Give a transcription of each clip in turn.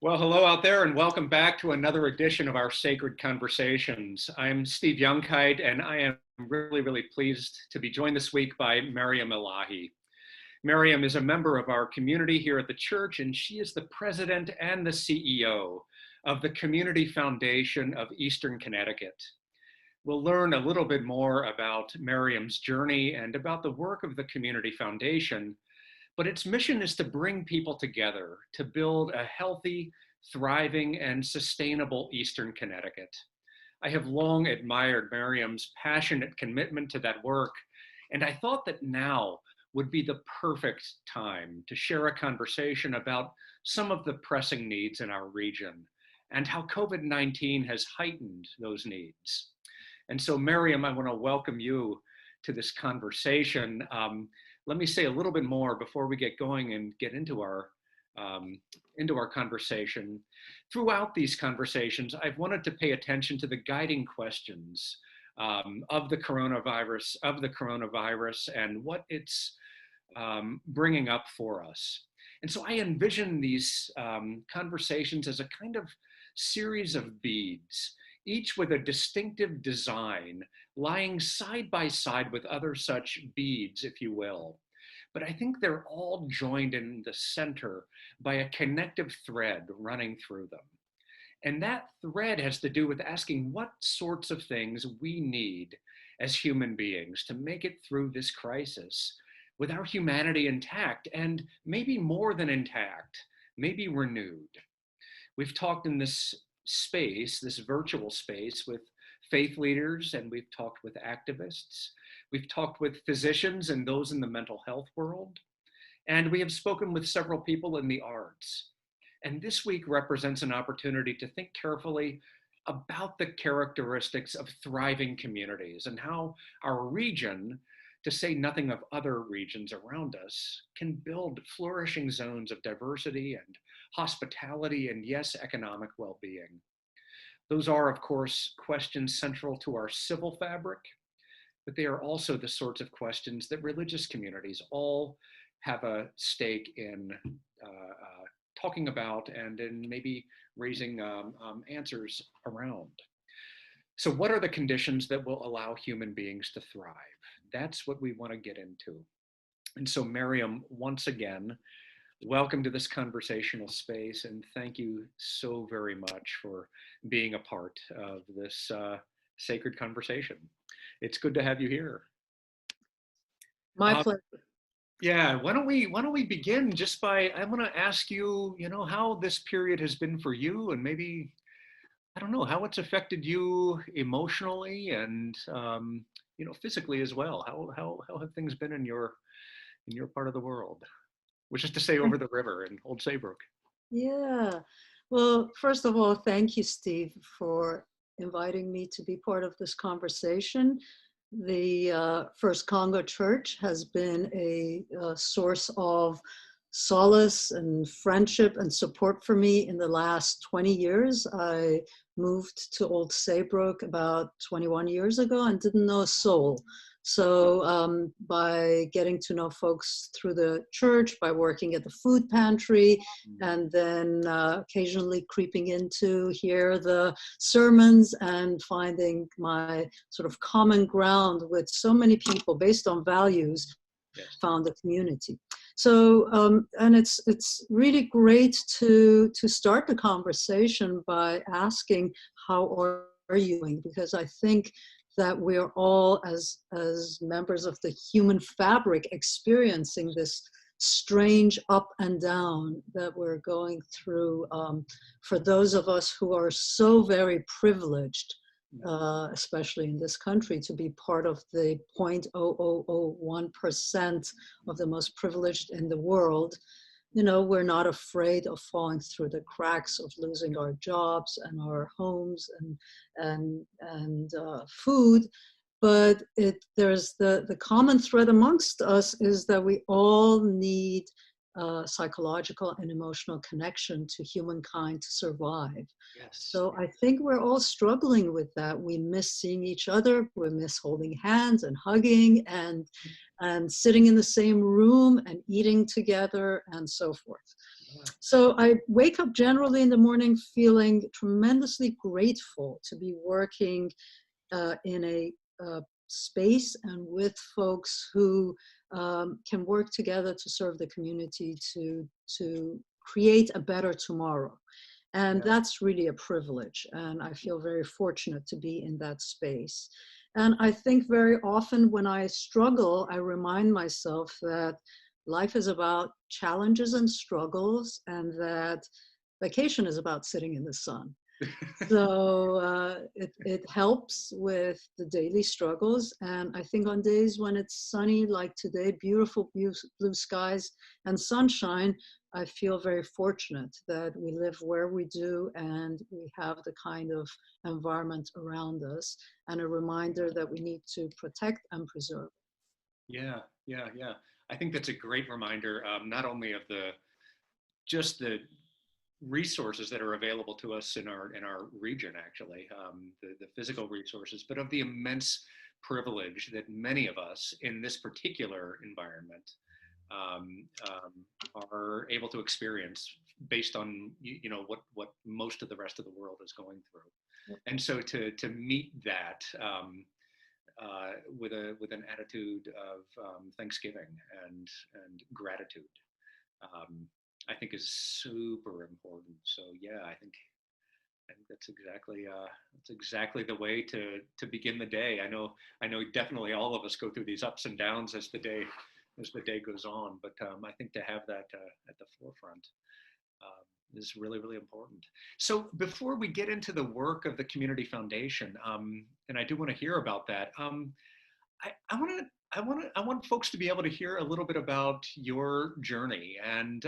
Well, hello out there and welcome back to another edition of our Sacred Conversations. I'm Steve Youngkite and I am really pleased to be joined this week by Maryam Elahi. Maryam is a member of our community here at the church and she is the president and the CEO of the Community Foundation of Eastern Connecticut. We'll learn a little bit more about Maryam's journey and about the work of the Community Foundation, but its mission is to bring people together to build a healthy, thriving, and sustainable Eastern Connecticut. I have long admired Maryam's passionate commitment to that work, and I thought that now would be the perfect time to share a conversation about some of the pressing needs in our region and how COVID-19 has heightened those needs. And so, Maryam, I want to welcome you to this conversation. Let me say a little bit more before we get going and get into our conversation. Throughout these conversations, I've wanted to pay attention to the guiding questions of the coronavirus, and what it's bringing up for us. And so I envision these conversations as a kind of series of beads, each with a distinctive design, lying side by side with other such beads, if you will. But I think they're all joined in the center by a connective thread running through them. And that thread has to do with asking what sorts of things we need as human beings to make it through this crisis with our humanity intact, and maybe more than intact, maybe renewed. We've talked in this space, this virtual space, with faith leaders, and we've talked with activists. We've talked with physicians and those in the mental health world. And we have spoken with several people in the arts. And this week represents an opportunity to think carefully about the characteristics of thriving communities and how our region, to say nothing of other regions around us, can build flourishing zones of diversity and hospitality and, yes, economic well-being. Those are, of course, questions central to our civil fabric, but they are also the sorts of questions that religious communities all have a stake in talking about and in maybe raising answers around. So what are the conditions that will allow human beings to thrive? That's what we want to get into. And so, Maryam, once again, welcome to this conversational space, and thank you so very much for being a part of this sacred conversation. It's good to have you here. My pleasure. Yeah, why don't we begin just by, I want to ask you, how this period has been for you, and maybe, I don't know, how it's affected you emotionally and physically as well. How have things been in your part of the world, which is to say over the river in Old Saybrook? Yeah. Well, first of all, thank you, Steve, for inviting me to be part of this conversation. The First Congo Church has been a source of solace and friendship and support for me in the last 20 years. I moved to Old Saybrook about 21 years ago and didn't know a soul. So by getting to know folks through the church, by working at the food pantry, and then occasionally creeping into hear the sermons and finding my sort of common ground with so many people based on values, found a community. So, and it's really great to start the conversation by asking, how are you doing? Because I think that we're all, as members of the human fabric, experiencing this strange up and down that we're going through. For those of us who are so very privileged, especially in this country, to be part of the 0.0001% of the most privileged in the world, we're not afraid of falling through the cracks, of losing our jobs and our homes and food. But there's the common thread amongst us is that we all need psychological and emotional connection to humankind to survive. Yes. So I think we're all struggling with that. We miss seeing each other. We miss holding hands and hugging and sitting in the same room and eating together and so forth. So I wake up generally in the morning feeling tremendously grateful to be working in a space and with folks who can work together to serve the community to create a better tomorrow. And Yeah. that's really a privilege. And I feel very fortunate to be in that space. And I think very often when I struggle, I remind myself that life is about challenges and struggles, and that vacation is about sitting in the sun. So it helps with the daily struggles. And I think on days when it's sunny, like today, beautiful blue skies and sunshine, I feel very fortunate that we live where we do and we have the kind of environment around us, and a reminder that we need to protect and preserve. Yeah, yeah, yeah. I think that's a great reminder, not only of the just the resources that are available to us in our region, actually, the physical resources, but of the immense privilege that many of us in this particular environment um, are able to experience based on what most of the rest of the world is going through. And so to meet that with an attitude of thanksgiving and gratitude, um, I think is super important. So yeah, I think that's exactly the way to begin the day. I know definitely all of us go through these ups and downs as the day goes on, but I think to have that at the forefront is really, really important. So before we get into the work of the Community Foundation, and I do want to hear about that, I want folks to be able to hear a little bit about your journey and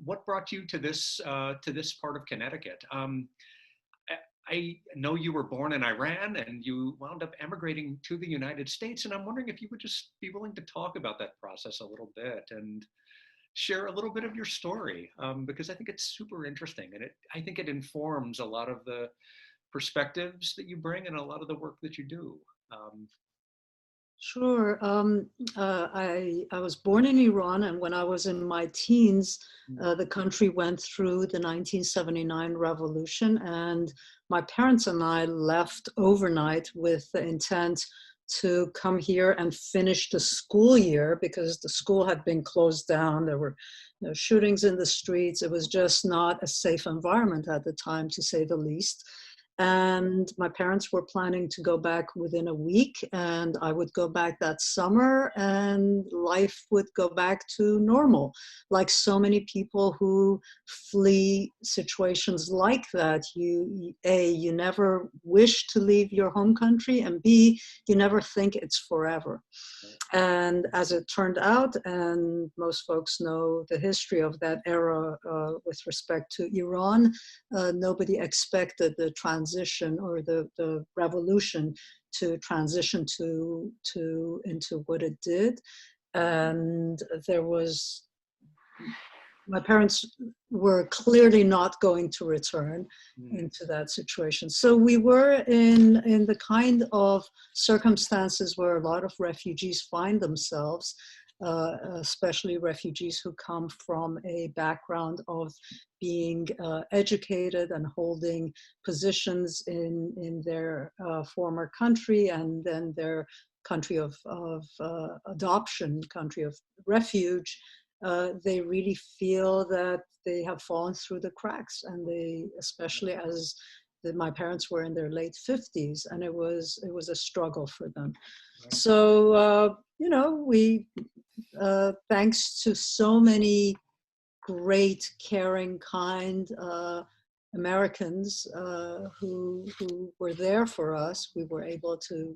what brought you to this part of Connecticut. I know you were born in Iran and you wound up emigrating to the United States, and I'm wondering if you would just be willing to talk about that process a little bit and share a little bit of your story, because I think it's super interesting, and I think it informs a lot of the perspectives that you bring and a lot of the work that you do. Um, Sure. I was born in Iran, and when I was in my teens, the country went through the 1979 revolution, and my parents and I left overnight with the intent to come here and finish the school year because the school had been closed down. There were shootings in the streets. It was just not a safe environment at the time, to say the least. And my parents were planning to go back within a week, and I would go back that summer, and life would go back to normal. Like so many people who flee situations like that, you never wish to leave your home country, and B, you never think it's forever. And as it turned out, and most folks know the history of that era with respect to Iran, nobody expected the transition or the revolution to transition into what it did. And there was, my parents were clearly not going to return into that situation. So we were in the kind of circumstances where a lot of refugees find themselves, especially refugees who come from a background of being educated and holding positions in their former country, and then their country of adoption, country of refuge. They really feel that they have fallen through the cracks, and they, especially as my parents were in their late 50s, and it was a struggle for them. So we, thanks to so many great, caring, kind Americans who were there for us, we were able to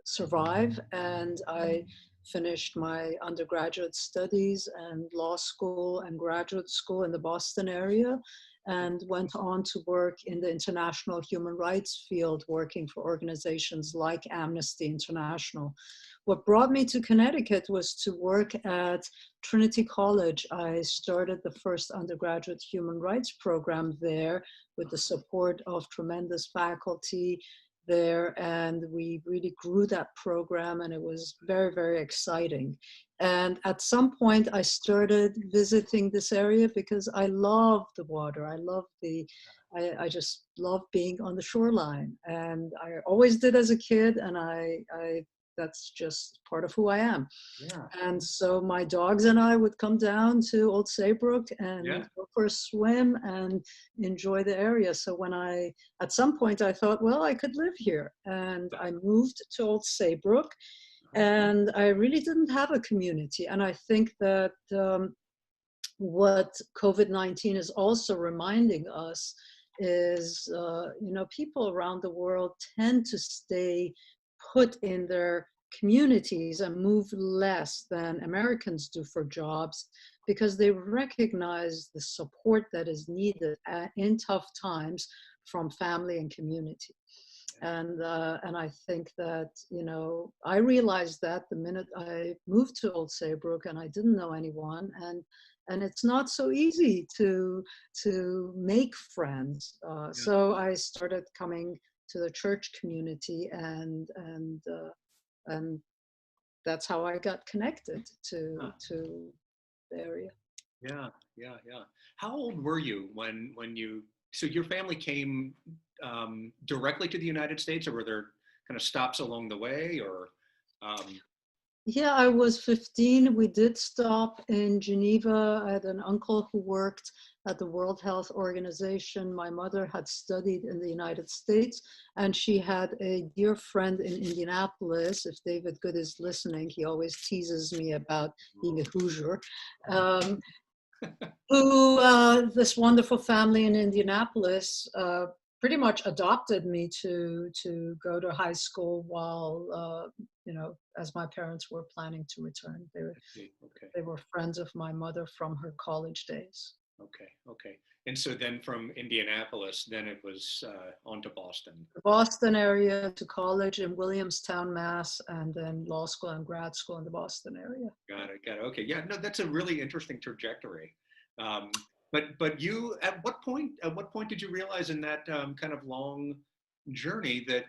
survive. And I finished my undergraduate studies and law school and graduate school in the Boston area, and went on to work in the international human rights field, working for organizations like Amnesty International. What brought me to Connecticut was to work at Trinity College. I started the first undergraduate human rights program there with the support of tremendous faculty there, and we really grew that program, and it was very, very exciting. And at some point, I started visiting this area because I love the water. I just love being on the shoreline. And I always did as a kid, and that's just part of who I am. Yeah. And so my dogs and I would come down to Old Saybrook and Yeah. go for a swim and enjoy the area. So at some point I thought, well, I could live here. And I moved to Old Saybrook, and I really didn't have a community. And I think that what COVID-19 is also reminding us is, people around the world tend to stay put in their communities and move less than Americans do for jobs, because they recognize the support that is needed in tough times from family and community. And I think that, I realized that the minute I moved to Old Saybrook, and I didn't know anyone, and it's not so easy to make friends. Yeah. So I started coming to the church community, and that's how I got connected Huh. to the area. Yeah, yeah, yeah. How old were you when you? So your family came directly to the United States, or were there kind of stops along the way, or? Um, Yeah, I was 15. We did stop in Geneva. I had an uncle who worked at the World Health Organization. My mother had studied in the United States, and she had a dear friend in Indianapolis. If David Good is listening, he always teases me about being a Hoosier. Um, this wonderful family in Indianapolis pretty much adopted me to go to high school while as my parents were planning to return. I see. Okay. They were friends of my mother from her college days. Okay. Okay. And so then from Indianapolis, then it was on to Boston. The Boston area, to college in Williamstown, Mass, and then law school and grad school in the Boston area. Got it. Got it. Okay. Yeah. No, that's a really interesting trajectory. Um, but you, at what point did you realize in that kind of long journey that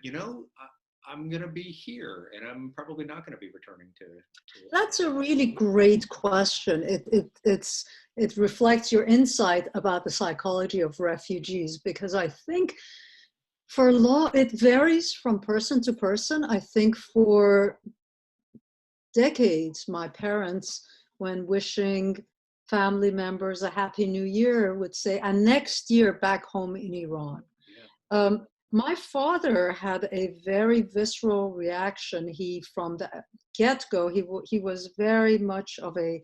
I'm going to be here and I'm probably not going to be returning to. That's a really great question. It reflects your insight about the psychology of refugees, because I think for law, it varies from person to person. I think for decades, my parents, when wishing family members a happy new year, would say, and next year back home in Iran. Yeah. My father had a very visceral reaction. From the get-go, he was very much of a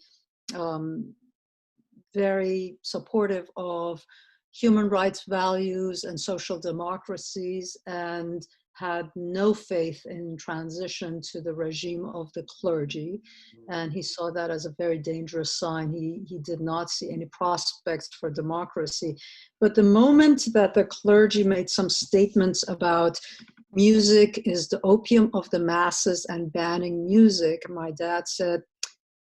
very supportive of human rights values and social democracies, and had no faith in transition to the regime of the clergy. And he saw that as a very dangerous sign. He did not see any prospects for democracy. But the moment that the clergy made some statements about music is the opium of the masses and banning music, my dad said,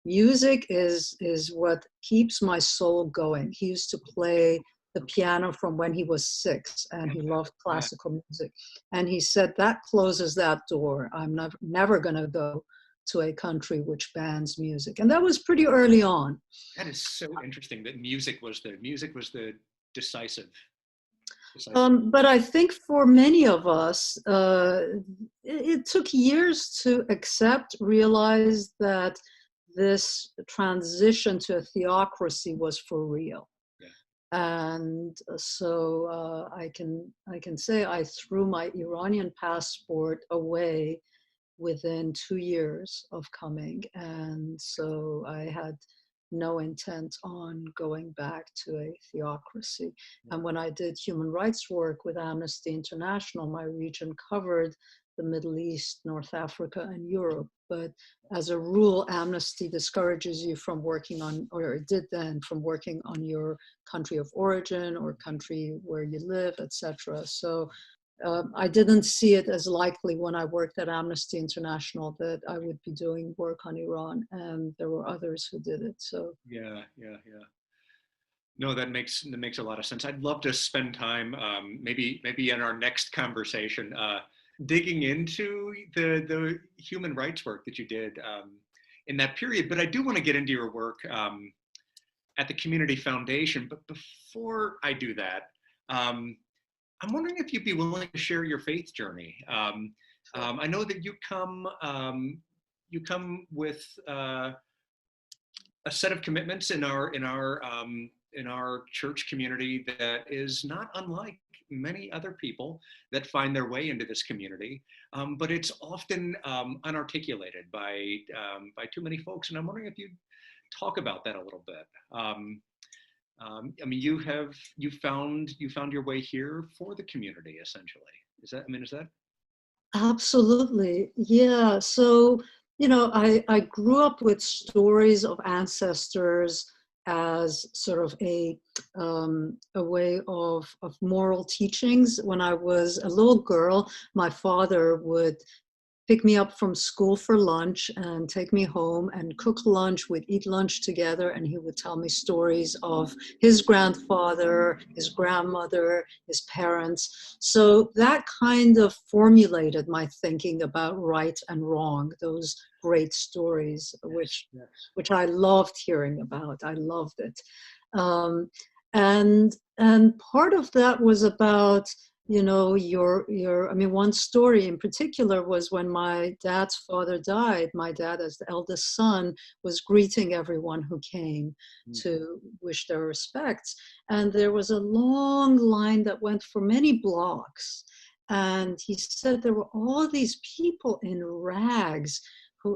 music is what keeps my soul going. He used to play the piano from when he was 6, and he loved classical music. And he said, that closes that door. I'm never going to go to a country which bans music. And that was pretty early on. That is so interesting that music was the decisive. But I think for many of us, it took years to realize that this transition to a theocracy was for real. And so I can say I threw my Iranian passport away within 2 years of coming, and so I had no intent on going back to a theocracy. And when I did human rights work with Amnesty International, my region covered the Middle East, North Africa, and Europe. But as a rule, Amnesty discourages you from working on, or it did then, from working on your country of origin or country where you live, etc. So I didn't see it as likely when I worked at Amnesty International that I would be doing work on Iran, and there were others who did it. So yeah. No, that makes a lot of sense. I'd love to spend time, maybe in our next conversation, digging into the human rights work that you did in that period. But I do want to get into your work at the Community Foundation. But before I do that, I'm wondering if you'd be willing to share your faith journey. I know that you come with a set of commitments in our church community that is not unlike many other people that find their way into this community, but it's often unarticulated by too many folks. And I'm wondering if you'd talk about that a little bit. I mean, you found your way here for the community, essentially. Is that? Absolutely. Yeah. So, I grew up with stories of ancestors as sort of a way of moral teachings. When I was a little girl, my father would pick me up from school for lunch and take me home and cook lunch. We'd eat lunch together, and he would tell me stories of his grandfather, his grandmother, his parents. So that kind of formulated my thinking about right and wrong, those great stories, which I loved hearing about. I loved it. Um, and part of that was about I mean, one story in particular was when my dad's father died. My dad, as the eldest son, was greeting everyone who came to wish their respects. And there was a long line that went for many blocks. And he said there were all these people in rags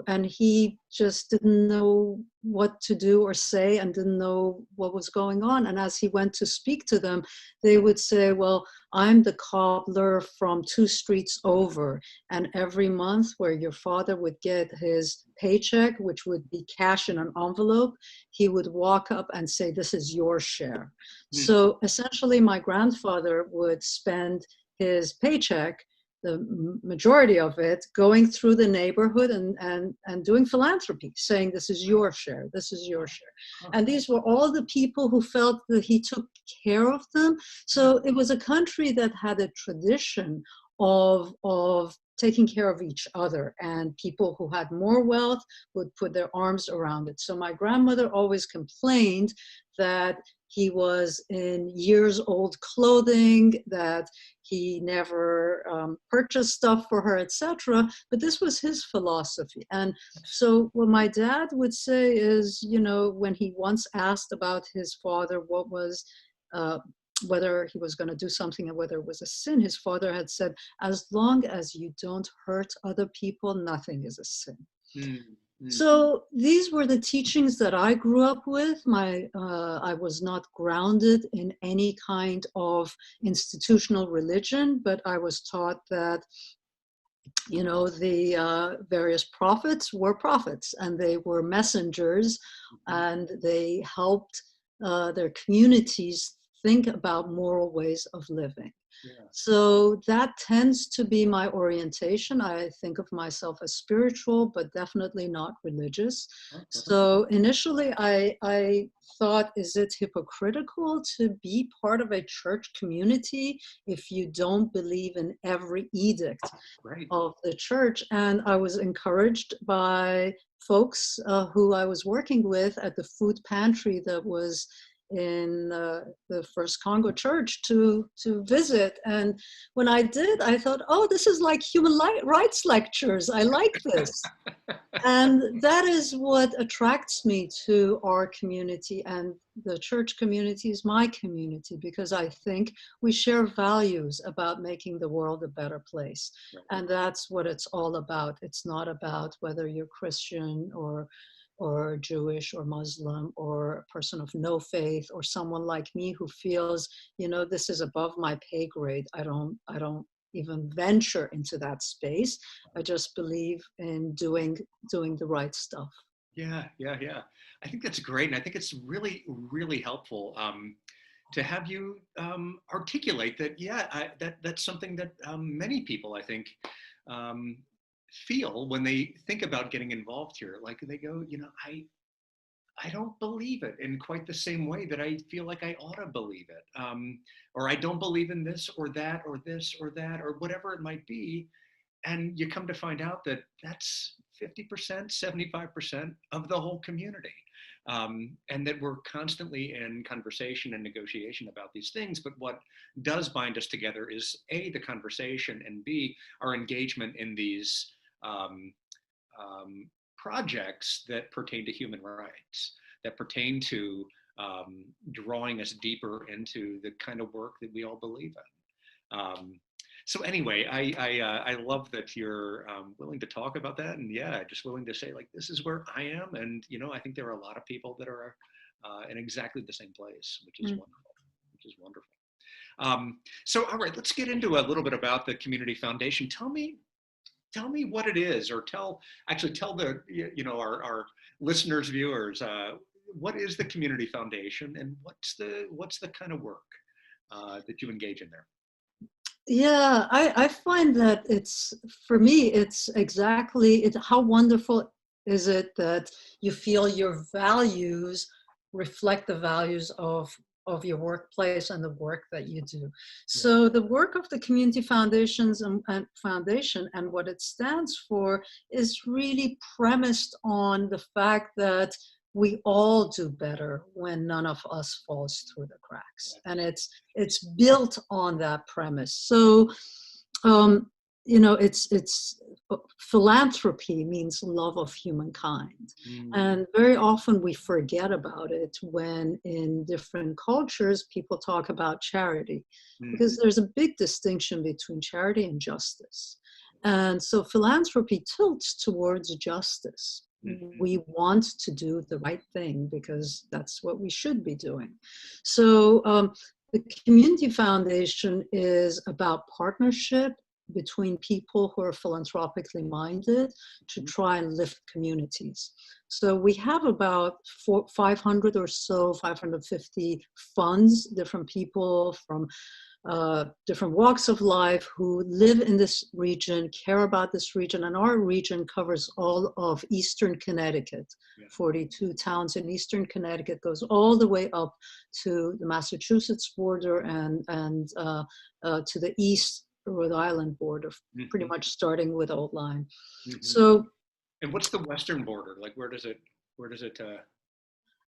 and he just didn't know what to do or say and didn't know what was going on. And as he went to speak to them, they would say, well, I'm the cobbler from 2 streets over. And every month where your father would get his paycheck, which would be cash in an envelope, he would walk up and say, this is your share. So essentially, my grandfather would spend his paycheck, the majority of it, going through the neighborhood and doing philanthropy, saying, this is your share, this is your share. And these were all the people who felt that he took care of them. So it was a country that had a tradition of taking care of each other, and people who had more wealth would put their arms around it. So my grandmother always complained that he was in years old clothing, that he never purchased stuff for her, etc. But this was his philosophy. And so what my dad would say is, when he once asked about his father, what was, whether he was going to do something and whether it was a sin, his father had said, as long as you don't hurt other people, nothing is a sin. So these were the teachings that I grew up with. I was not grounded in any kind of institutional religion, but I was taught that, the various prophets were prophets, and they were messengers, and they helped their communities think about moral ways of living. So that tends to be my orientation. I think of myself as spiritual, but definitely not religious. So initially I thought, is it hypocritical to be part of a church community if you don't believe in every edict of the church? And I was encouraged by folks who I was working with at the food pantry that was in the First Congo Church to visit. And when I did, I thought, oh, this is like human rights lectures. I like this. And that is what attracts me to our community, and the church community is my community, because I think we share values about making the world a better place. And that's what it's all about. It's not about whether you're Christian or Jewish or Muslim or a person of no faith, or someone like me who feels, this is above my pay grade. I don't even venture into that space. I just believe in doing the right stuff. Yeah. I think that's great. And I think it's really, really helpful to have you articulate that. That's something that many people, I think, feel when they think about getting involved here. Like they go, I don't believe it in quite the same way that I feel like I ought to believe it. Or I don't believe in this or this or that, or whatever it might be. And you come to find out that that's 50%, 75% of the whole community. And that we're constantly in conversation and negotiation about these things. But what does bind us together is A, the conversation, and B, our engagement in these projects that pertain to human rights, that pertain to drawing us deeper into the kind of work that we all believe in. So anyway, I love that you're willing to talk about that, and yeah, just willing to say, like, this is where I am, and I think there are a lot of people that are in exactly the same place, which is wonderful. Which is wonderful. So all right, let's get into a little bit about the Community Foundation. Tell me what it is, or tell the our listeners, viewers, what is the Community Foundation, and what's the kind of work that you engage in there? Yeah, I find that for me, it's exactly how wonderful is it that you feel your values reflect the values of your workplace and the work that you do. So the work of the Community Foundations and Foundation and what it stands for is really premised on the fact that we all do better when none of us falls through the cracks. And it's built on that premise. So, it's philanthropy means love of humankind. And very often we forget about it when in different cultures people talk about charity, because there's a big distinction between charity and justice. And so philanthropy tilts towards justice. We want to do the right thing because that's what we should be doing. So the Community Foundation is about partnership between people who are philanthropically minded to try and lift communities. So we have about 500 or so, 550 funds, different people from different walks of life who live in this region, care about this region, and our region covers all of Eastern Connecticut. 42 towns in Eastern Connecticut, goes all the way up to the Massachusetts border and to the east Rhode Island border, pretty much starting with Old Lyme. So, and what's the western border? Like, where does it?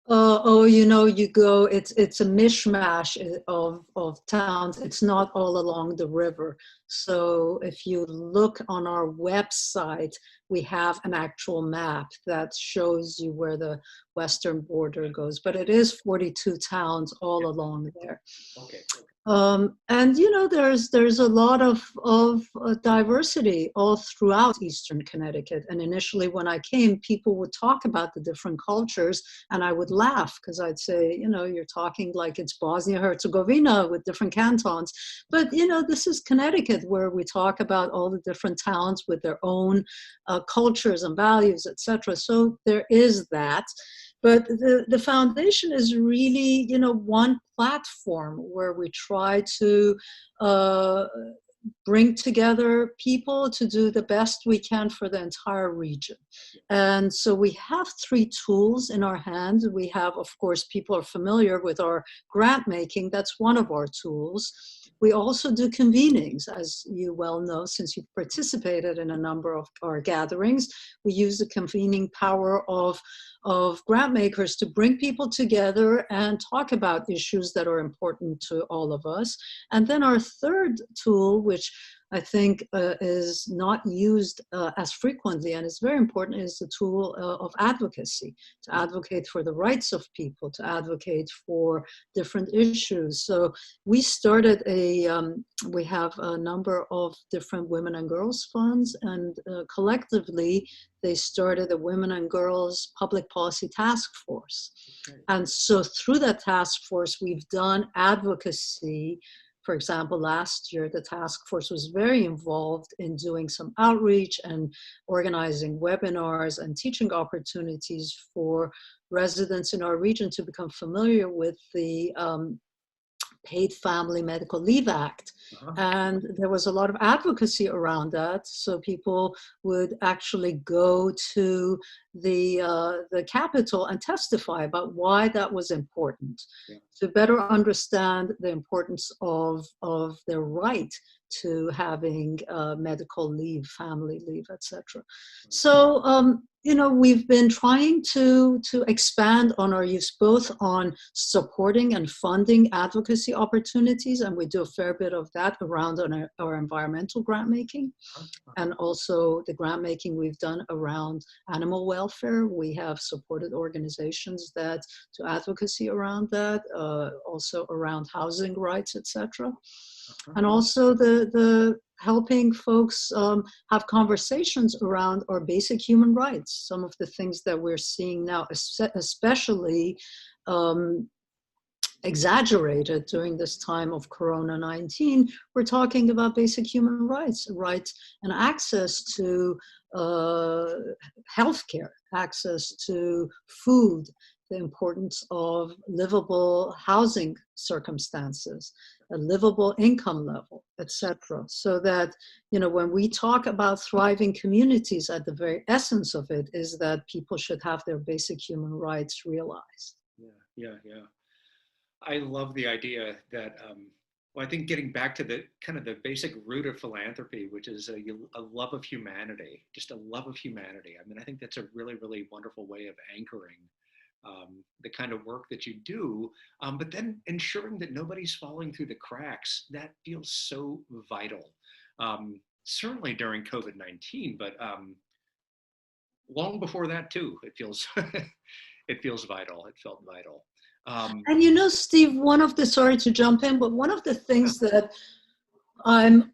you go, it's a mishmash of towns. It's not all along the river. So if you look on our website, we have an actual map that shows you where the western border goes, but it is 42 towns all along there. Okay. And there's a lot of diversity all throughout Eastern Connecticut. And initially when I came, people would talk about the different cultures and I would laugh because I'd say, you're talking like it's Bosnia-Herzegovina with different cantons. But, this is Connecticut, where we talk about all the different towns with their own cultures and values, etc. So there is that. But the foundation is really, one platform where we try to bring together people to do the best we can for the entire region. And so we have 3 tools in our hands. We have, of course, people are familiar with our grant making. That's one of our tools. We also do convenings, as you well know, since you've participated in a number of our gatherings. We use the convening power of grant makers to bring people together and talk about issues that are important to all of us. And then our third tool, which I think is not used as frequently and is very important, is the tool of advocacy, to advocate for the rights of people, to advocate for different issues. So we started we have a number of different women and girls funds, and collectively they started a Women and Girls Public Policy Task Force. Okay. And so through that task force, we've done advocacy. For example, last year, the task force was very involved in doing some outreach and organizing webinars and teaching opportunities for residents in our region to become familiar with the Paid Family Medical Leave Act. Uh-huh. And there was a lot of advocacy around that. So people would actually go to the Capitol and testify about why that was important, Yeah. to better understand the importance of their right to having medical leave, family leave, etc. So, we've been trying to expand on our use, both on supporting and funding advocacy opportunities, and we do a fair bit of that around on our environmental grant making, and also the grant making we've done around animal welfare. We have supported organizations that do advocacy around that, also around housing rights, etc. And also the helping folks have conversations around our basic human rights. Some of the things that we're seeing now, especially exaggerated during this time of Corona-19, we're talking about basic human rights, rights and access to healthcare, access to food, the importance of livable housing circumstances, a livable income level, etc. So that, when we talk about thriving communities, at the very essence of it is that people should have their basic human rights realized. Yeah. I love the idea that, well, I think getting back to the kind of the basic root of philanthropy, which is a love of humanity, just a love of humanity. I mean, I think that's a really, really wonderful way of anchoring the kind of work that you do, but then ensuring that nobody's falling through the cracks. That feels so vital, certainly during COVID-19, but long before that too, it feels, it feels vital. It felt vital. And Steve, sorry to jump in, but one of the things that I'm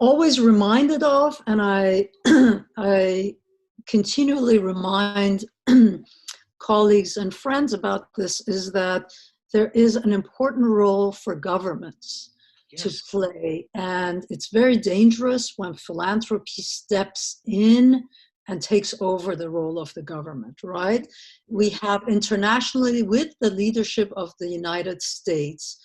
always reminded of, and I I continually remind colleagues and friends about this, is that there is an important role for governments to play. And it's very dangerous when philanthropy steps in and takes over the role of the government, right? We have internationally, with the leadership of the United States,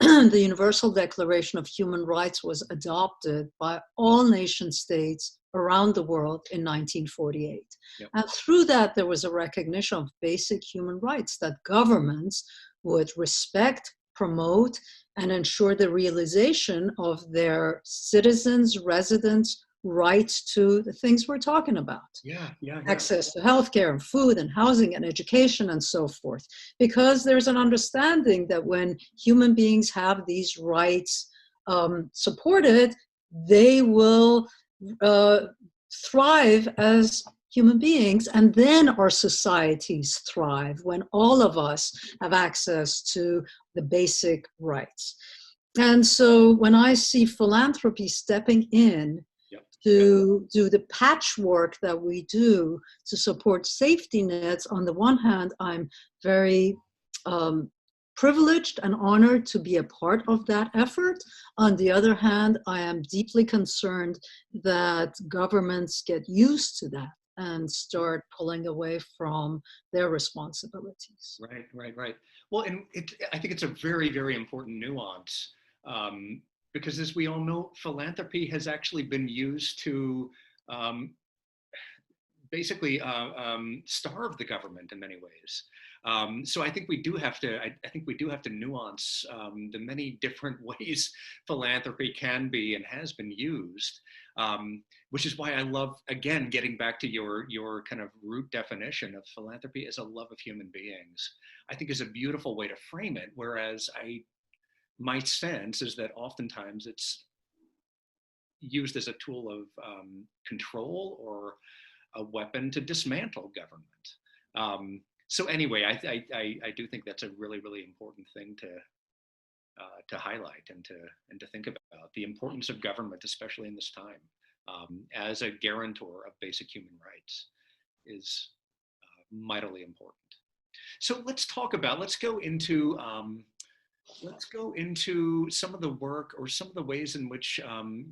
the Universal Declaration of Human Rights was adopted by all nation states around the world in 1948. Yep. And through that, there was a recognition of basic human rights that governments would respect, promote, and ensure the realization of their citizens, residents' rights to the things we're talking about. Yeah. Access to healthcare and food and housing and education and so forth. Because there's an understanding that when human beings have these rights supported, they will thrive as human beings, and then our societies thrive when all of us have access to the basic rights. And so when I see philanthropy stepping in to do the patchwork that we do to support safety nets, on the one hand, I'm very privileged and honored to be a part of that effort. On the other hand, I am deeply concerned that governments get used to that and start pulling away from their responsibilities. Right. Well, and I think it's a very, very important nuance, because as we all know, philanthropy has actually been used to basically starve the government in many ways. So I think we do have to. I think we do have to nuance the many different ways philanthropy can be and has been used, which is why I love, again, getting back to your kind of root definition of philanthropy as a love of human beings. I think is a beautiful way to frame it. Whereas my sense is that oftentimes it's used as a tool of control or a weapon to dismantle government. So anyway, I do think that's a really, really important thing to highlight and to think about, the importance of government, especially in this time, as a guarantor of basic human rights, is mightily important. So let's go into some of the work or some of the ways in which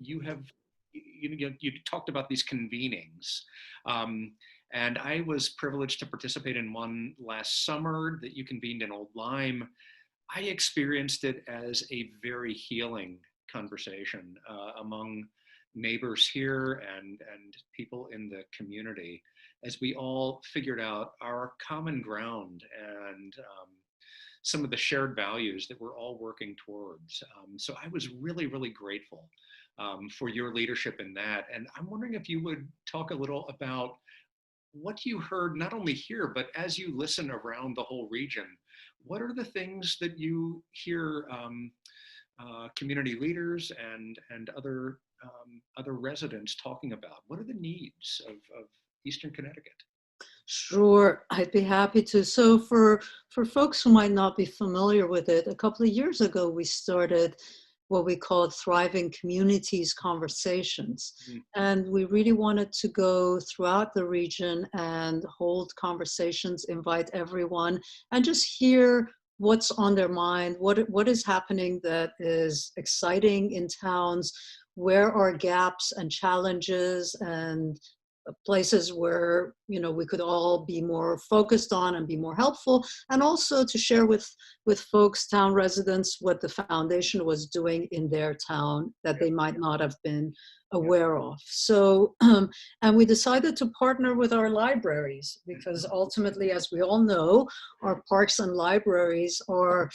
you talked about these convenings. And I was privileged to participate in one last summer that you convened in Old Lyme. I experienced it as a very healing conversation among neighbors here and people in the community as we all figured out our common ground and some of the shared values that we're all working towards. So I was really, really grateful for your leadership in that. And I'm wondering if you would talk a little about what you heard, not only here, but as you listen around the whole region. What are the things that you hear community leaders and other residents talking about? What are the needs of Eastern Connecticut? Sure, I'd be happy to. So for folks who might not be familiar with it, a couple of years ago, we started what we called Thriving Communities Conversations. And we really wanted to go throughout the region and hold conversations, invite everyone, and just hear what's on their mind, what is happening that is exciting in towns, where are gaps and challenges and places where we could all be more focused on and be more helpful, and also to share with folks, town residents, what the foundation was doing in their town that they might not have been aware of. So and we decided to partner with our libraries, because ultimately, as we all know, our parks and libraries are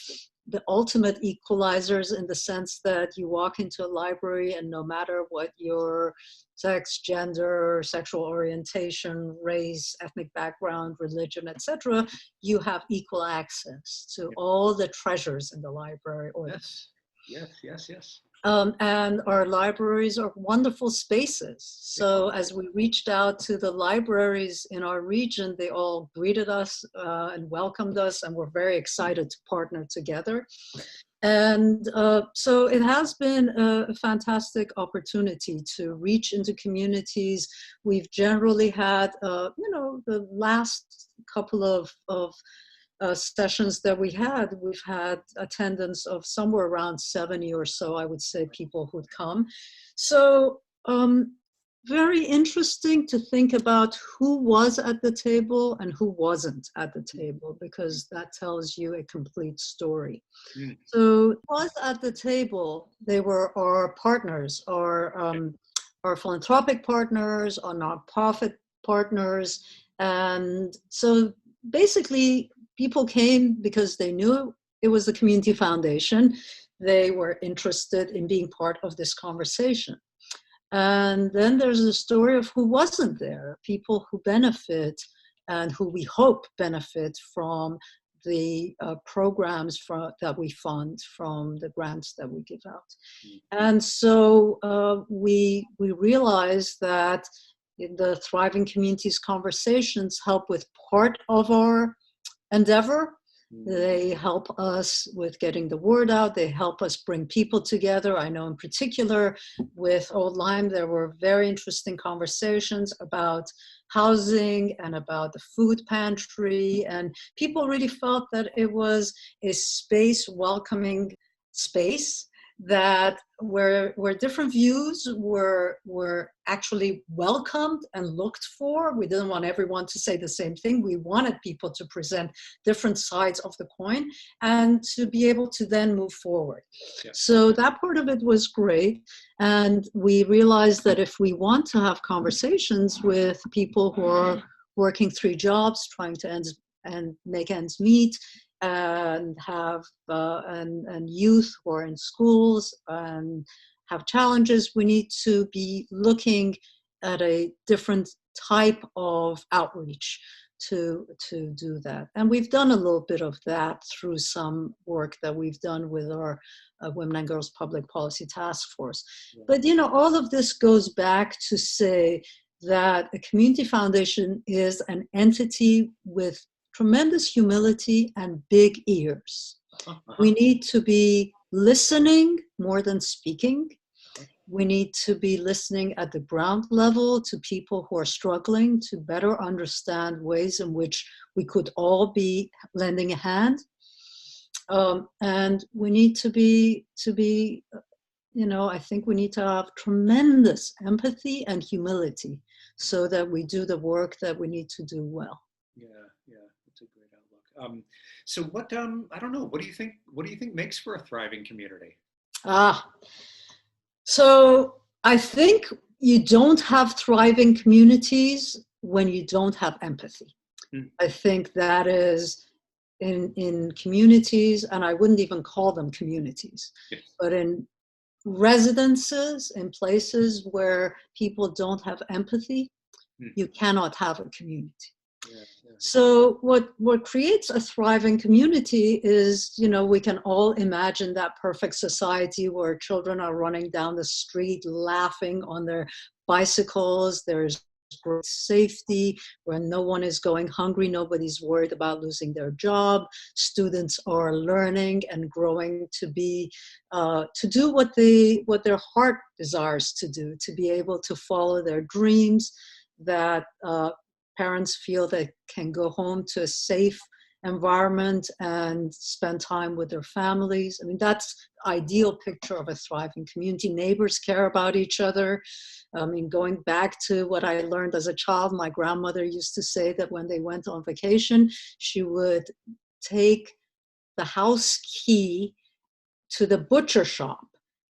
the ultimate equalizers, in the sense that you walk into a library and no matter what your sex, gender, sexual orientation, race, ethnic background, religion, etc., you have equal access to all the treasures in the library. Yes. And our libraries are wonderful spaces. So as we reached out to the libraries in our region, they all greeted us and welcomed us, and we're very excited to partner together. And so it has been a fantastic opportunity to reach into communities. We've generally had, the last couple of sessions that we've had attendance of somewhere around 70 or so, I would say, people who'd come. So very interesting to think about who was at the table and who wasn't at the table, because that tells you a complete story. So who was at the table? They were our partners, our philanthropic partners, our nonprofit partners. And so basically, people came because they knew it was the community foundation. They were interested in being part of this conversation. And then there's a story of who wasn't there, people who benefit and who we hope benefit from the programs that we fund, from the grants that we give out. And so we realized that the Thriving Communities Conversations help with part of our endeavor. They help us with getting the word out. They help us bring people together. I know in particular with Old Lyme, there were very interesting conversations about housing and about the food pantry. And people really felt that it was a space, welcoming space, that where different views were actually welcomed and looked for. We didn't want everyone to say the same thing. We wanted people to present different sides of the coin and to be able to then move forward. So that part of it was great. And we realized that if we want to have conversations with people who are working 3 jobs, trying to make ends meet, and have and youth who are in schools and have challenges, we need to be looking at a different type of outreach to do that. And we've done a little bit of that through some work that we've done with our Women and Girls Public Policy Task Force. But all of this goes back to say that a community foundation is an entity with tremendous humility and big ears. We need to be listening more than speaking. We need to be listening at the ground level to people who are struggling, to better understand ways in which we could all be lending a hand. And we need to be, I think we need to have tremendous empathy and humility so that we do the work that we need to do well. Yeah, that's a great outlook. So what, I don't know, what do you think makes for a thriving community? Ah, so I think you don't have thriving communities when you don't have empathy. Mm, I think that is in communities, and I wouldn't even call them communities, yes. but in residences, in places where people don't have empathy, Mm, you cannot have a community. yeah, yeah, So what creates a thriving community is, we can all imagine that perfect society where children are running down the street laughing on their bicycles. There's great safety, where no one is going hungry, nobody's worried about losing their job. Students are learning and growing to be to do what their heart desires to do, to be able to follow their dreams, that parents feel they can go home to a safe environment and spend time with their families. I mean, that's the ideal picture of a thriving community. Neighbors care about each other. I mean, going back to what I learned as a child, my grandmother used to say that when they went on vacation, she would take the house key to the butcher shop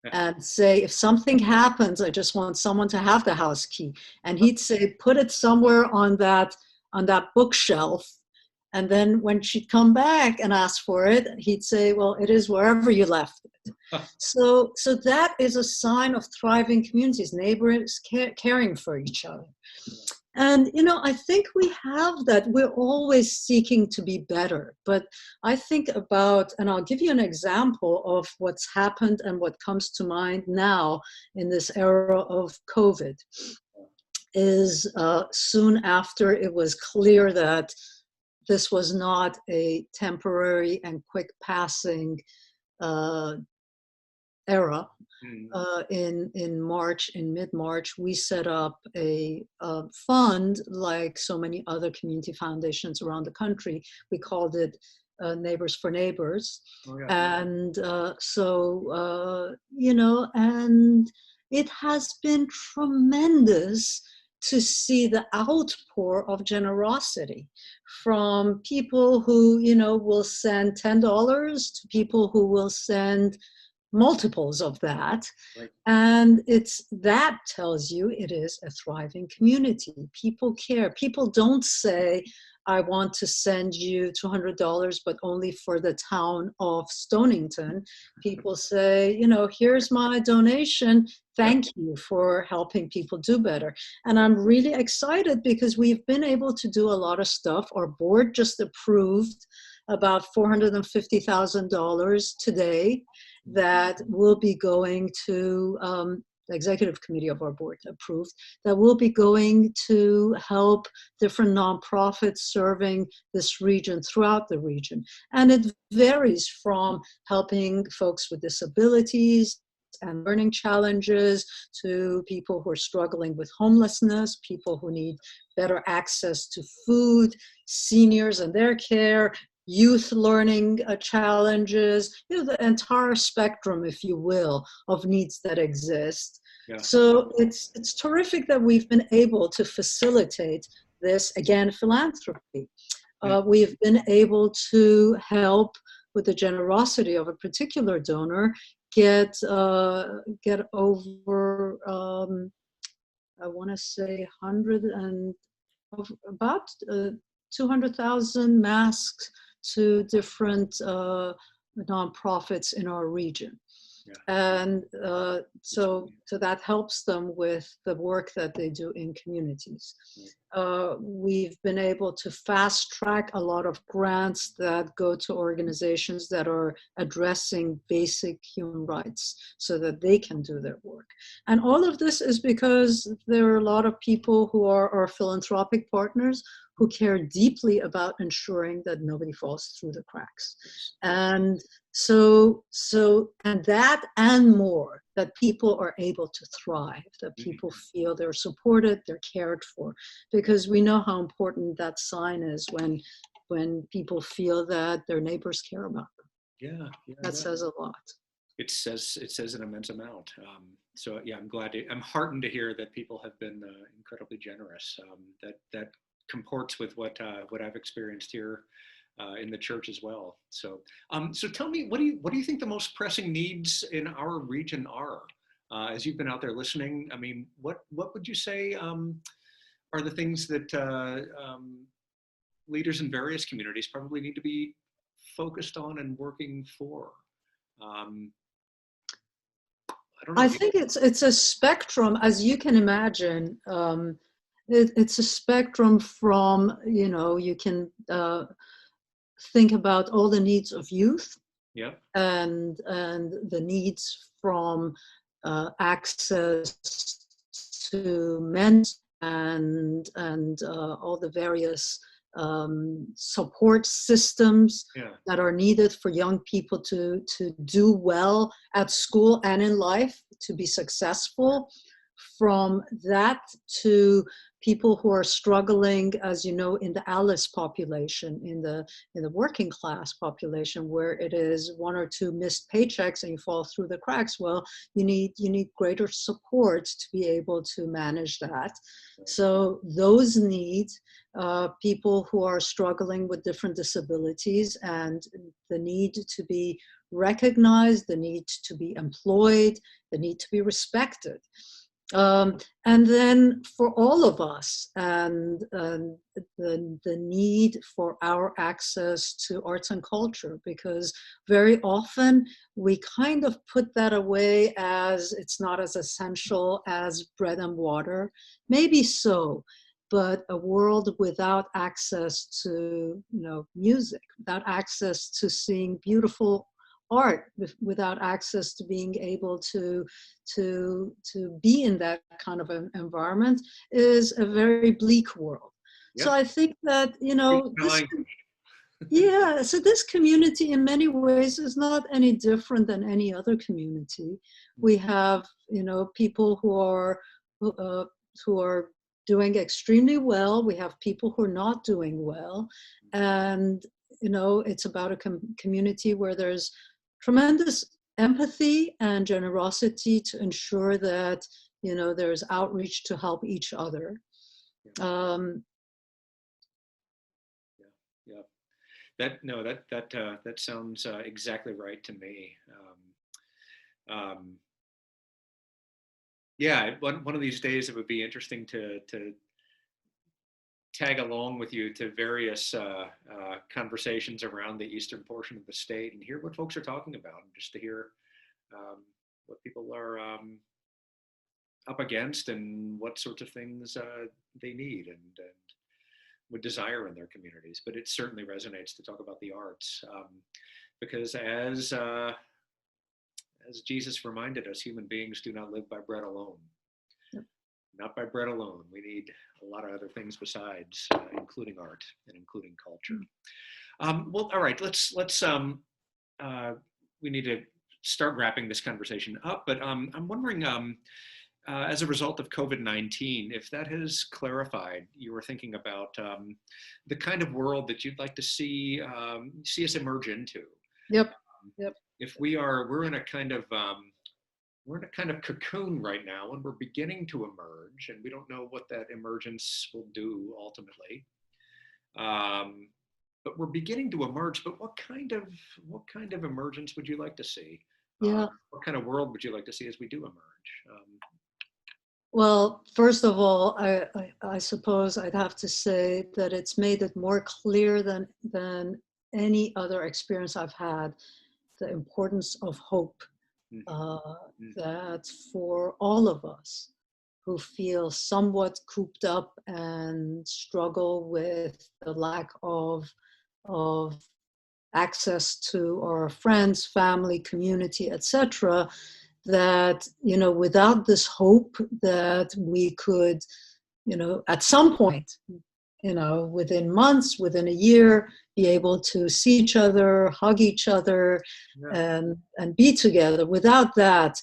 yeah. and say, if something happens, I just want someone to have the house key. And he'd say, put it somewhere on that bookshelf. And then when she'd come back and ask for it, he'd say, well, it is wherever you left it. So that is a sign of thriving communities, neighbors caring for each other. And, I think we have that. We're always seeking to be better. But I think about, and I'll give you an example of what's happened and what comes to mind now in this era of COVID, is soon after it was clear that this was not a temporary and quick passing uh, era. Mm, In March, in mid-March, we set up a fund like so many other community foundations around the country. We called it Neighbors for Neighbors. oh yeah. And and it has been tremendous to see the outpour of generosity from people who, will send $10 to people who will send multiples of that. Right. And that tells you it is a thriving community. People care. People don't say, I want to send you $200, but only for the town of Stonington. People say, here's my donation. Yep. Thank you for helping people do better. And I'm really excited because we've been able to do a lot of stuff. Our board just approved about $450,000 today that will be going to the executive committee of our board approved, that will be going to help different nonprofits serving this region throughout the region. And it varies from helping folks with disabilities and learning challenges to people who are struggling with homelessness, people who need better access to food, seniors and their care, youth learning challenges, the entire spectrum, if you will, of needs that exist. Yeah. So it's terrific that we've been able to facilitate this, again, philanthropy. Mm, We've been able to help with the generosity of a particular donor get over I want to say 100 and about 200,000 masks to different nonprofits in our region. yeah. And so that helps them with the work that they do in communities. We've been able to fast track a lot of grants that go to organizations that are addressing basic human rights so that they can do their work. And all of this is because there are a lot of people who are our philanthropic partners who care deeply about ensuring that nobody falls through the cracks. And and that and more, that people are able to thrive, that people feel they're supported, they're cared for, because we know how important that sign is when people feel that their neighbors care about them. Yeah, yeah, That yeah. says a lot. It says an immense amount. So yeah, I'm heartened to hear that people have been incredibly generous. That comports with what I've experienced here in the church as well. So, so tell me, what do you think the most pressing needs in our region are? As you've been out there listening, I mean, what would you say are the things that leaders in various communities probably need to be focused on and working for? I don't know. I think it's a spectrum, as you can imagine. It's a spectrum from, you can think about all the needs of youth, Yeah. and the needs from access to men, and all the various support systems that are needed for young people to do well at school and in life, to be successful. From that to people who are struggling, as you know, in the ALICE population, in the working class population, where it is one or two missed paychecks and you fall through the cracks. Well, you need greater support to be able to manage that. So those needs, people who are struggling with different disabilities, and the need to be recognized, the need to be employed, the need to be respected. And then for all of us, and the need for our access to arts and culture, because very often we kind of put that away as it's not as essential as bread and water. Maybe so, but a world without access to, music, without access to seeing beautiful art, without access to being able to be in that kind of an environment, is a very bleak world. Yep. So I think that, so this community in many ways is not any different than any other community. We have, people who are doing extremely well. We have people who are not doing well. And, it's about a community where there's tremendous empathy and generosity to ensure that, there's outreach to help each other. That sounds exactly right to me. One of these days it would be interesting to tag along with you to various conversations around the eastern portion of the state and hear what folks are talking about, and just to hear what people are up against and what sorts of things they need and would desire in their communities. But it certainly resonates to talk about the arts, because as Jesus reminded us, human beings do not live by bread alone. Not by bread alone. We need a lot of other things besides, including art and including culture. Well, all right. Let's. We need to start wrapping this conversation up. But I'm wondering, as a result of COVID-19, if that has clarified your thinking about the kind of world that you'd like to see us emerge into. Yep. If we're in a kind of cocoon right now, and we're beginning to emerge, and we don't know what that emergence will do ultimately. But we're beginning to emerge. But what kind of emergence would you like to see? Yeah. What kind of world would you like to see as we do emerge? Well, first of all, I suppose I'd have to say that it's made it more clear than any other experience I've had, the importance of hope. That for all of us who feel somewhat cooped up and struggle with the lack of access to our friends, family, community, etc., that, without this hope that we could, at some point, within months, within a year, be able to see each other, hug each other, and be together. Without that,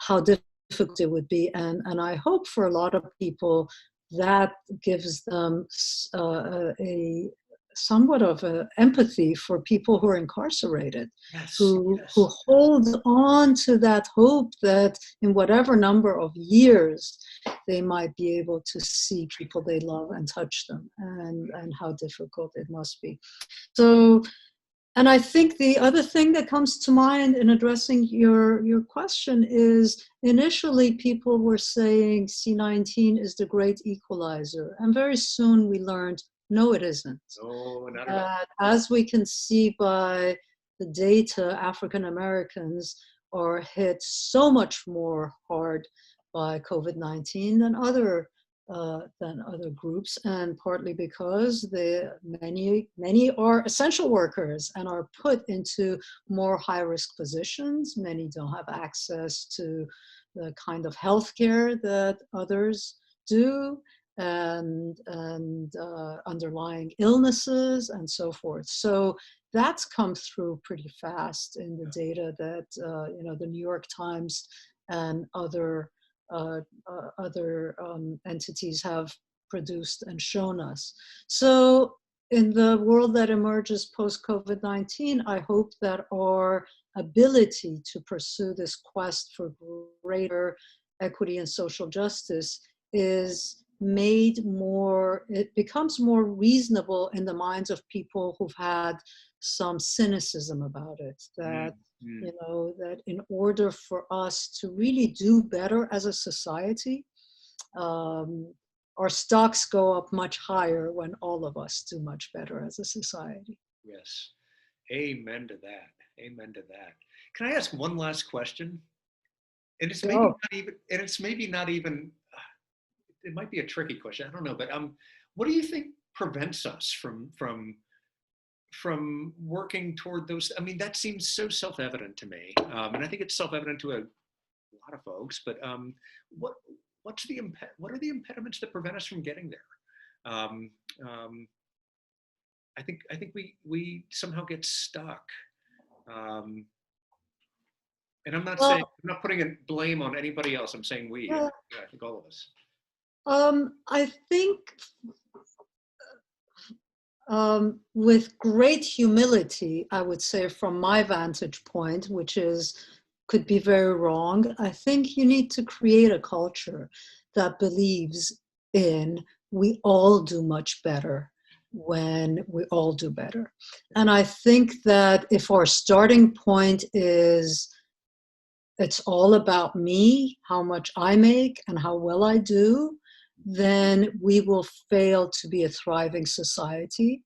how difficult it would be. And I hope for a lot of people that gives them a somewhat of a empathy for people who are incarcerated, Yes, who yes. hold on to that hope that in whatever number of years they might be able to see people they love and touch them, and how difficult it must be. So, and I think the other thing that comes to mind in addressing your question is initially people were saying C19 is the great equalizer. And very soon we learned, no, it isn't. No, not at all. That as we can see by the data, African Americans are hit so much more hard by COVID-19 than other groups, and partly because many are essential workers and are put into more high-risk positions. Many don't have access to the kind of healthcare that others do, and underlying illnesses and so forth. So that's come through pretty fast in the data that the New York Times and other entities have produced and shown us. So in the world that emerges post-COVID-19, I hope that our ability to pursue this quest for greater equity and social justice is made more, it becomes more reasonable in the minds of people who've had some cynicism about it, that that in order for us to really do better as a society, our stocks go up much higher when all of us do much better as a society. Yes. Amen to that. Amen to that. Can I ask one last question? And it's maybe Oh, not even, and it's maybe not even, it might be a tricky question. I don't know, but what do you think prevents us from working toward those? I mean, that seems so self-evident to me, and I think it's self-evident to a lot of folks. But what what are the impediments that prevent us from getting there? Um, um, I think we somehow get stuck. Um, and I'm not saying, well, I'm not putting a blame on anybody else. I'm saying we. yeah, Yeah, I think all of us. I think with great humility, I would say from my vantage point, which is could be very wrong, I think you need to create a culture that believes in we all do much better when we all do better. And I think that if our starting point is it's all about me, how much I make and how well I do, then we will fail to be a thriving society.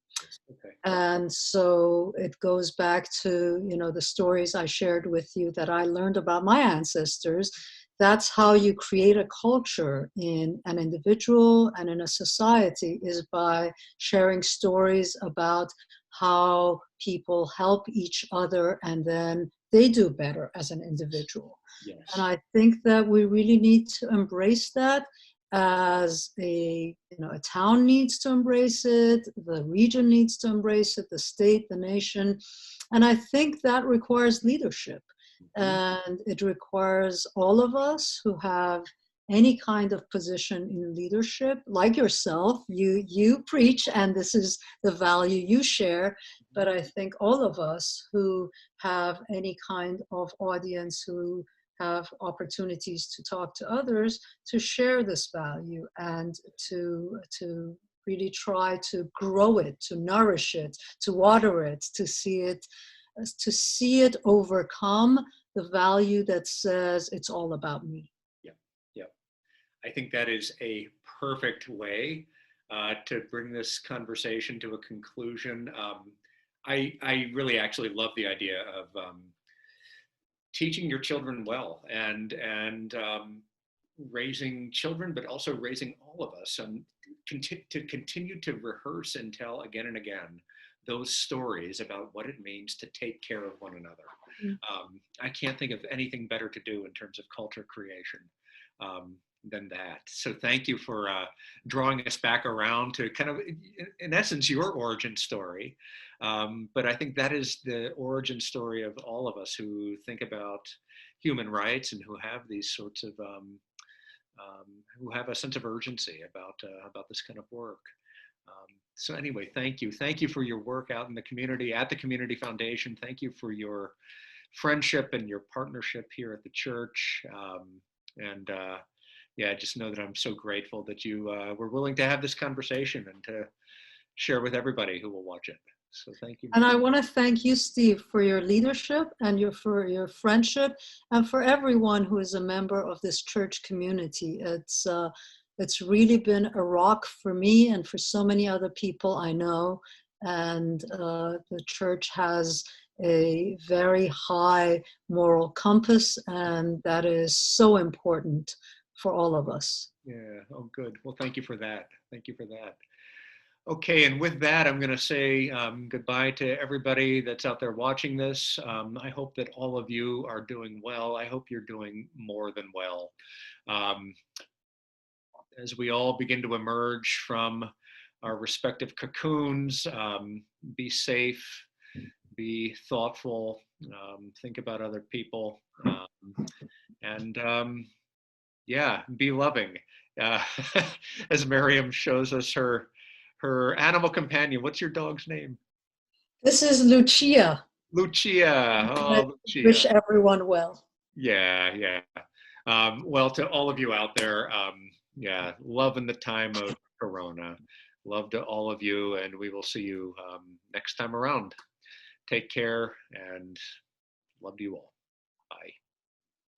Okay. And so it goes back to, the stories I shared with you that I learned about my ancestors. That's how you create a culture in an individual and in a society, is by sharing stories about how people help each other and then they do better as an individual. And Yes. I think that we really need to embrace that, as a town needs to embrace it, the region needs to embrace it, the state, the nation. And I think that requires leadership. Mhm. And it requires all of us who have any kind of position in leadership, like yourself. You preach, and this is the value you share. But I think all of us who have any kind of audience, who have opportunities to talk to others, to share this value and to really try to grow it, to nourish it, to water it, to see it overcome the value that says it's all about me. Yeah. Yeah. I think that is a perfect way to bring this conversation to a conclusion. I really actually love the idea of teaching your children well and raising children, but also raising all of us, and to continue to rehearse and tell again and again those stories about what it means to take care of one another. I can't think of anything better to do in terms of culture creation um, than that. So thank you for drawing us back around to kind of, in essence, your origin story. But I think that is the origin story of all of us who think about human rights and who have these sorts of who have a sense of urgency about this kind of work. So anyway, thank you. Thank you for your work out in the community, at the Community Foundation. Thank you for your friendship and your partnership here at the church. And yeah, just know that I'm so grateful that you were willing to have this conversation and to share with everybody who will watch it. So thank you, And I Mary. want to thank you, Steve, for your leadership and for your friendship, and for everyone who is a member of this church community. It's really been a rock for me and for so many other people I know. And the church has a very high moral compass, and that is so important for all of us. Yeah, oh, good. Well, thank you for that. Thank you for that. Okay, and with that, I'm going to say goodbye to everybody that's out there watching this. I hope that all of you are doing well. I hope you're doing more than well. Um, as we all begin to emerge from our respective cocoons, be safe, be thoughtful, think about other people, and yeah, be loving. Uh, as Maryam shows us her animal companion. What's your dog's name? This is Lucia. Lucia. I Oh, Lucia. wish everyone well. Yeah, yeah. Well, to all of you out there, yeah, love in the time of Corona. Love to all of you, and we will see you next time around. Take care and love to you all. Bye.